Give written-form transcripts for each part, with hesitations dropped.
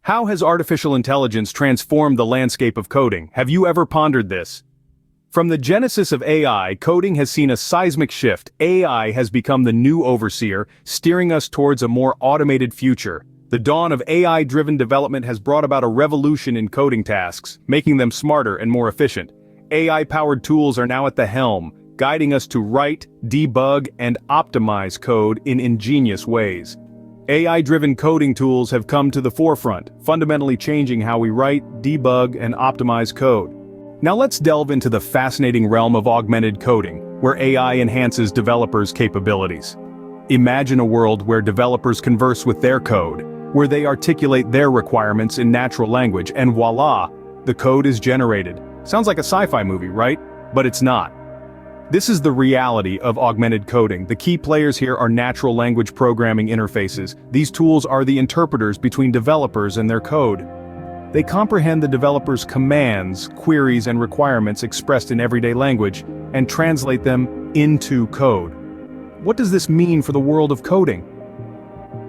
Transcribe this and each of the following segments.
How has artificial intelligence transformed the landscape of coding? Have you ever pondered this? From the genesis of AI, coding has seen a seismic shift. AI has become the new overseer, steering us towards a more automated future. The dawn of AI-driven development has brought about a revolution in coding tasks, making them smarter and more efficient. AI-powered tools are now at the helm, guiding us to write, debug, and optimize code in ingenious ways. AI-driven coding tools have come to the forefront, fundamentally changing how we write, debug, and optimize code. Now let's delve into the fascinating realm of augmented coding, where AI enhances developers' capabilities. Imagine a world where developers converse with their code, where they articulate their requirements in natural language, and voila, the code is generated. Sounds like a sci-fi movie, right? But it's not. This is the reality of augmented coding. The key players here are natural language programming interfaces. These tools are the interpreters between developers and their code. They comprehend the developer's commands, queries, and requirements expressed in everyday language, and translate them into code. What does this mean for the world of coding?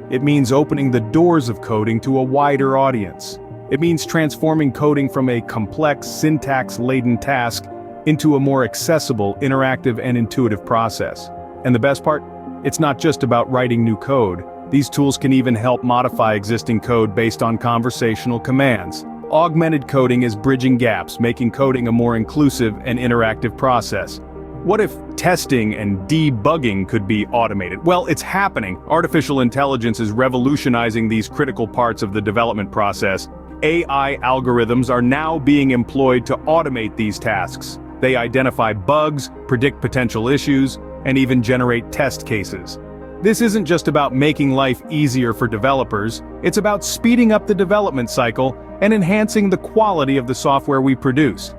It means opening the doors of coding to a wider audience. It means transforming coding from a complex, syntax-laden task into a more accessible, interactive, and intuitive process. And the best part? It's not just about writing new code. These tools can even help modify existing code based on conversational commands. Augmented coding is bridging gaps, making coding a more inclusive and interactive process. What if testing and debugging could be automated? Well, it's happening. Artificial intelligence is revolutionizing these critical parts of the development process. AI algorithms are now being employed to automate these tasks. They identify bugs, predict potential issues, and even generate test cases. This isn't just about making life easier for developers, it's about speeding up the development cycle and enhancing the quality of the software we produce.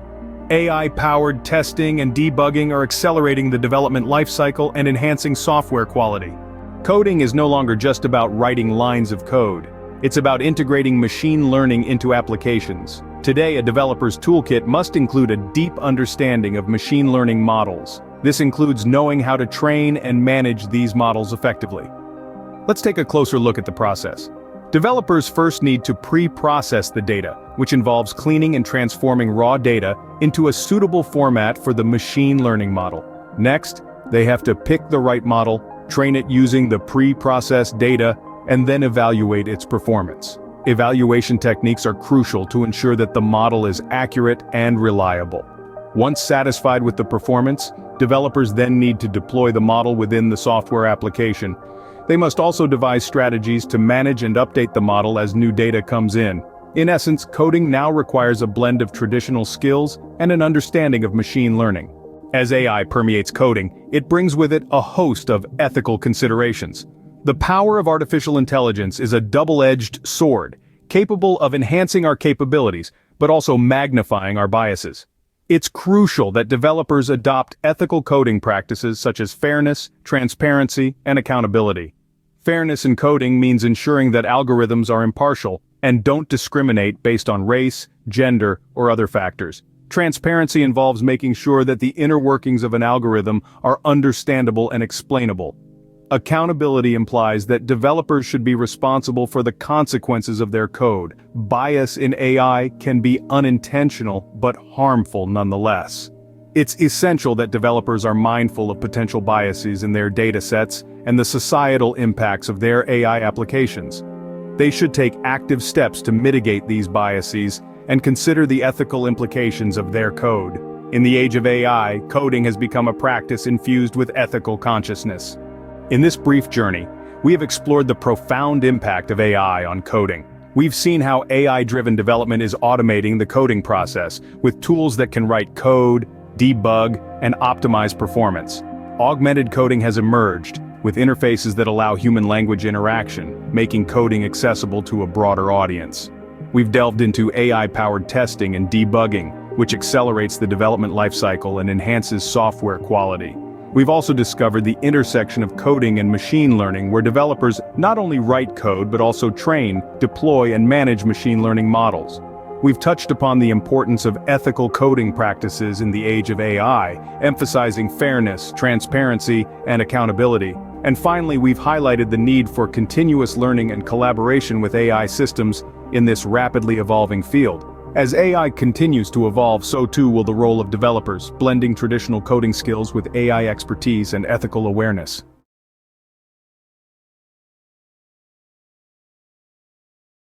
AI-powered testing and debugging are accelerating the development lifecycle and enhancing software quality. Coding is no longer just about writing lines of code. It's about integrating machine learning into applications. Today, a developer's toolkit must include a deep understanding of machine learning models. This includes knowing how to train and manage these models effectively. Let's take a closer look at the process. Developers first need to pre-process the data, which involves cleaning and transforming raw data into a suitable format for the machine learning model. Next, they have to pick the right model, train it using the pre-processed data, and then evaluate its performance. Evaluation techniques are crucial to ensure that the model is accurate and reliable. Once satisfied with the performance, developers then need to deploy the model within the software application. They must also devise strategies to manage and update the model as new data comes in. In essence, coding now requires a blend of traditional skills and an understanding of machine learning. As AI permeates coding, it brings with it a host of ethical considerations. The power of artificial intelligence is a double-edged sword, capable of enhancing our capabilities, but also magnifying our biases. It's crucial that developers adopt ethical coding practices such as fairness, transparency, and accountability. Fairness in coding means ensuring that algorithms are impartial and don't discriminate based on race, gender, or other factors. Transparency involves making sure that the inner workings of an algorithm are understandable and explainable. Accountability implies that developers should be responsible for the consequences of their code. Bias in AI can be unintentional but harmful nonetheless. It's essential that developers are mindful of potential biases in their datasets and the societal impacts of their AI applications. They should take active steps to mitigate these biases and consider the ethical implications of their code. In the age of AI, coding has become a practice infused with ethical consciousness. In this brief journey, we have explored the profound impact of AI on coding. We've seen how AI-driven development is automating the coding process with tools that can write code, debug, and optimize performance. Augmented coding has emerged, with interfaces that allow human language interaction, making coding accessible to a broader audience. We've delved into AI-powered testing and debugging, which accelerates the development lifecycle and enhances software quality. We've also discovered the intersection of coding and machine learning, where developers not only write code but also train, deploy, and manage machine learning models. We've touched upon the importance of ethical coding practices in the age of AI, emphasizing fairness, transparency, and accountability. And finally, we've highlighted the need for continuous learning and collaboration with AI systems, in this rapidly evolving field. As AI continues to evolve, so too will the role of developers, blending traditional coding skills with AI expertise and ethical awareness.